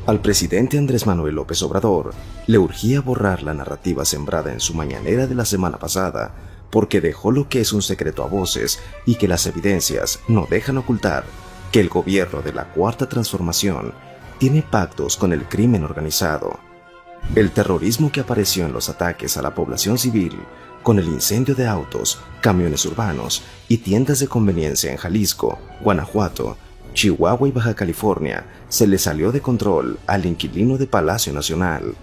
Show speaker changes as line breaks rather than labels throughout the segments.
Al presidente Andrés Manuel López Obrador le urgía borrar la narrativa sembrada en su mañanera de la semana pasada, porque dejó lo que es un secreto a voces y que las evidencias no dejan ocultar que el gobierno de la Cuarta Transformación tiene pactos con el crimen organizado. El terrorismo que apareció en los ataques a la población civil, con el incendio de autos, camiones urbanos y tiendas de conveniencia en Jalisco, Guanajuato, Chihuahua y Baja California, se le salió de control al inquilino de Palacio Nacional.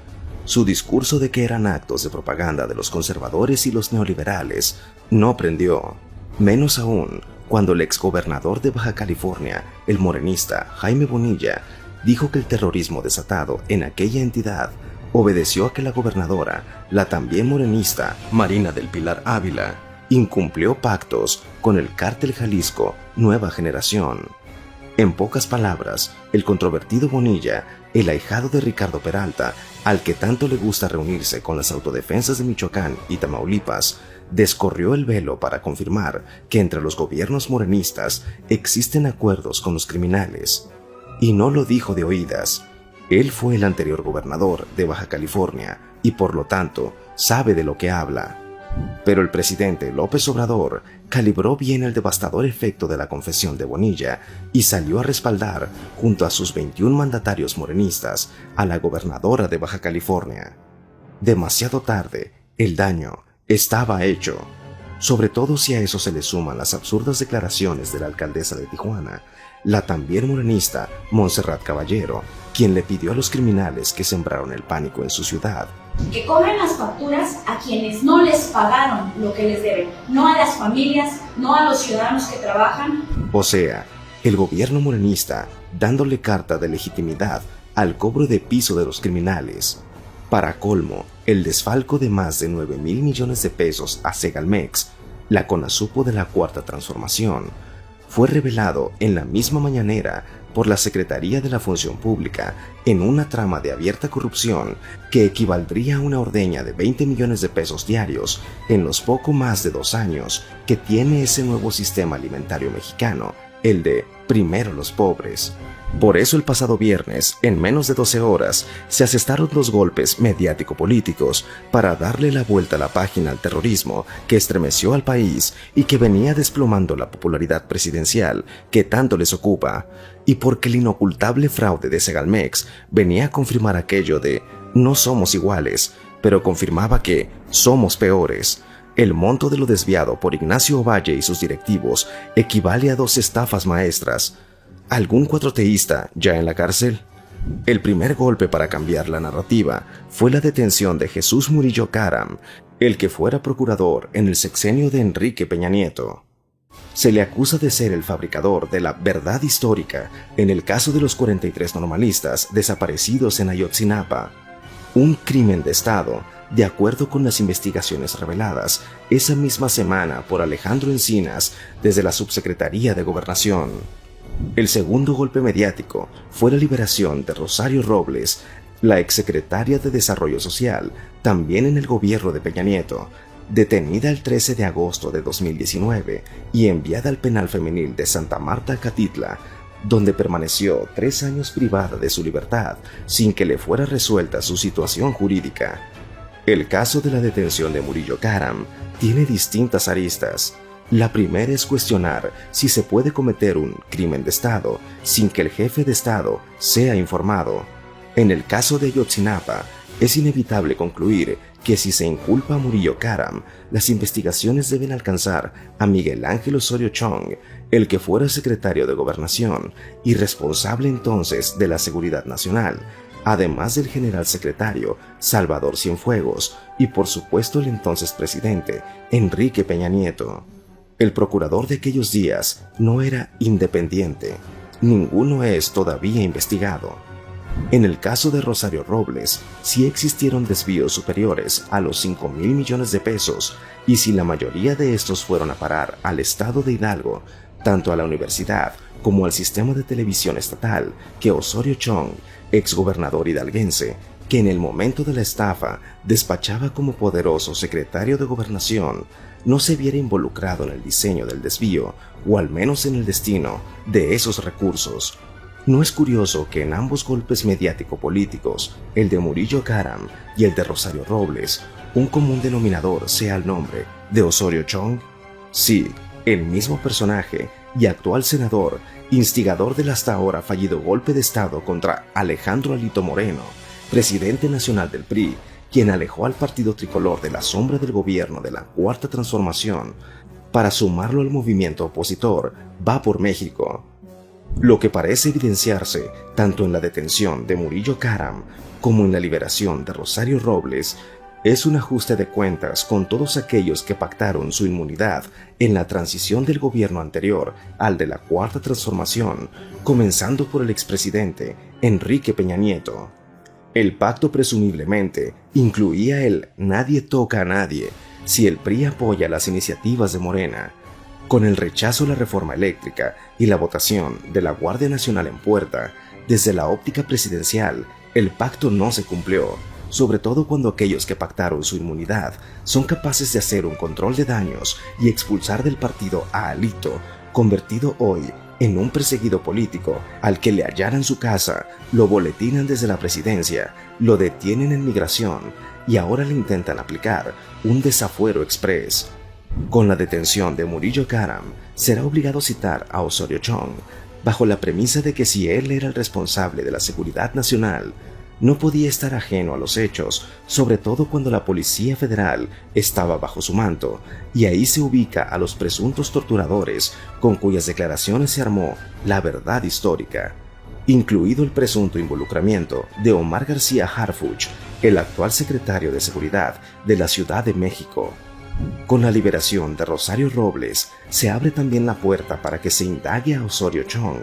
Su discurso de que eran actos de propaganda de los conservadores y los neoliberales no prendió, menos aún cuando el exgobernador de Baja California, el morenista Jaime Bonilla, dijo que el terrorismo desatado en aquella entidad obedeció a que la gobernadora, la también morenista Marina del Pilar Ávila, incumplió pactos con el Cártel Jalisco Nueva Generación. En pocas palabras, el controvertido Bonilla, el ahijado de Ricardo Peralta, al que tanto le gusta reunirse con las autodefensas de Michoacán y Tamaulipas, descorrió el velo para confirmar que entre los gobiernos morenistas existen acuerdos con los criminales. Y no lo dijo de oídas. Él fue el anterior gobernador de Baja California y por lo tanto sabe de lo que habla. Pero el presidente López Obrador calibró bien el devastador efecto de la confesión de Bonilla y salió a respaldar, junto a sus 21 mandatarios morenistas, a la gobernadora de Baja California. Demasiado tarde, el daño estaba hecho, sobre todo si a eso se le suman las absurdas declaraciones de la alcaldesa de Tijuana, la también morenista Montserrat Caballero, quien le pidió a los criminales que sembraron el pánico en su ciudad
que cobren las facturas a quienes no les pagaron lo que les deben, no a las familias, no a los ciudadanos que trabajan.
O sea, el gobierno morenista dándole carta de legitimidad al cobro de piso de los criminales. Para colmo, el desfalco de más de 9,000 millones de pesos a Segalmex, la CONASUPO de la Cuarta Transformación, fue revelado en la misma mañanera por la Secretaría de la Función Pública en una trama de abierta corrupción que equivaldría a una ordeña de 20 millones de pesos diarios en los poco más de 2 años que tiene ese nuevo sistema alimentario mexicano, el de primero los pobres. Por eso el pasado viernes, en menos de 12 horas, se asestaron los golpes mediático-políticos para darle la vuelta a la página al terrorismo que estremeció al país y que venía desplomando la popularidad presidencial que tanto les ocupa, y porque el inocultable fraude de Segalmex venía a confirmar aquello de no somos iguales, pero confirmaba que somos peores. El monto de lo desviado por Ignacio Ovalle y sus directivos equivale a 2 estafas maestras. ¿Algún cuatroteísta ya en la cárcel? El primer golpe para cambiar la narrativa fue la detención de Jesús Murillo Caram, el que fuera procurador en el sexenio de Enrique Peña Nieto. Se le acusa de ser el fabricador de la verdad histórica en el caso de los 43 normalistas desaparecidos en Ayotzinapa, un crimen de Estado, de acuerdo con las investigaciones reveladas esa misma semana por Alejandro Encinas desde la Subsecretaría de Gobernación. El segundo golpe mediático fue la liberación de Rosario Robles, la exsecretaria de Desarrollo Social, también en el gobierno de Peña Nieto, detenida el 13 de agosto de 2019 y enviada al penal femenil de Santa Marta, Catitla, donde permaneció 3 años privada de su libertad sin que le fuera resuelta su situación jurídica. El caso de la detención de Murillo Caram tiene distintas aristas. La primera es cuestionar si se puede cometer un crimen de Estado sin que el jefe de Estado sea informado. En el caso de Ayotzinapa, es inevitable concluir que si se inculpa a Murillo Caram, las investigaciones deben alcanzar a Miguel Ángel Osorio Chong, el que fuera secretario de Gobernación y responsable entonces de la Seguridad Nacional, además del general secretario Salvador Cienfuegos y por supuesto el entonces presidente Enrique Peña Nieto. El procurador de aquellos días no era independiente. Ninguno es todavía investigado. En el caso de Rosario Robles, sí existieron desvíos superiores a los 5,000 millones de pesos, y si la mayoría de estos fueron a parar al estado de Hidalgo, tanto a la universidad como al sistema de televisión estatal, que Osorio Chong, exgobernador hidalguense, que en el momento de la estafa despachaba como poderoso secretario de Gobernación, no se viera involucrado en el diseño del desvío, o al menos en el destino de esos recursos. No es curioso que en ambos golpes mediático-políticos, el de Murillo Karam y el de Rosario Robles, un común denominador sea el nombre de Osorio Chong. Sí, el mismo personaje y actual senador, instigador del hasta ahora fallido golpe de Estado contra Alejandro Alito Moreno, presidente nacional del PRI, quien alejó al partido tricolor de la sombra del gobierno de la Cuarta Transformación para sumarlo al movimiento opositor Va por México. Lo que parece evidenciarse tanto en la detención de Murillo Karam como en la liberación de Rosario Robles es un ajuste de cuentas con todos aquellos que pactaron su inmunidad en la transición del gobierno anterior al de la Cuarta Transformación, comenzando por el expresidente Enrique Peña Nieto. El pacto presumiblemente incluía el nadie toca a nadie si el PRI apoya las iniciativas de Morena. Con el rechazo a la reforma eléctrica y la votación de la Guardia Nacional en puerta, desde la óptica presidencial, el pacto no se cumplió, sobre todo cuando aquellos que pactaron su inmunidad son capaces de hacer un control de daños y expulsar del partido a Alito, convertido hoy en un perseguido político al que le allanan su casa, lo boletinan desde la presidencia, lo detienen en migración y ahora le intentan aplicar un desafuero express. Con la detención de Murillo Karam, será obligado a citar a Osorio Chong, bajo la premisa de que si él era el responsable de la seguridad nacional, no podía estar ajeno a los hechos, sobre todo cuando la Policía Federal estaba bajo su manto, y ahí se ubica a los presuntos torturadores con cuyas declaraciones se armó la verdad histórica, incluido el presunto involucramiento de Omar García Harfuch, el actual secretario de Seguridad de la Ciudad de México. Con la liberación de Rosario Robles, se abre también la puerta para que se indague a Osorio Chong,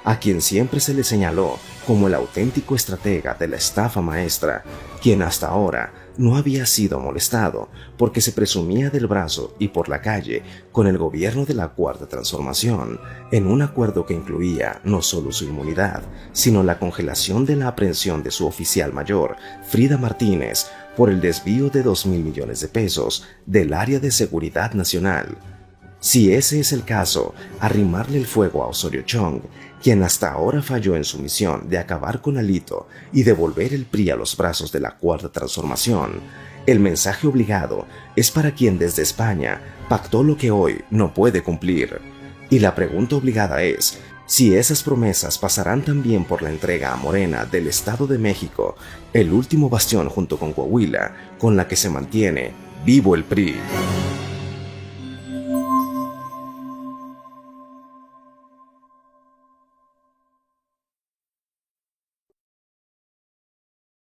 a quien siempre se le señaló como el auténtico estratega de la estafa maestra, quien hasta ahora no había sido molestado porque se presumía del brazo y por la calle con el gobierno de la Cuarta Transformación, en un acuerdo que incluía no solo su inmunidad, sino la congelación de la aprehensión de su oficial mayor, Frida Martínez, por el desvío de 2.000 millones de pesos del área de seguridad nacional. Si ese es el caso, arrimarle el fuego a Osorio Chong, quien hasta ahora falló en su misión de acabar con Alito y devolver el PRI a los brazos de la Cuarta Transformación, el mensaje obligado es para quien desde España pactó lo que hoy no puede cumplir. Y la pregunta obligada es, si esas promesas pasarán también por la entrega a Morena del Estado de México, el último bastión junto con Coahuila, con la que se mantiene vivo el PRI.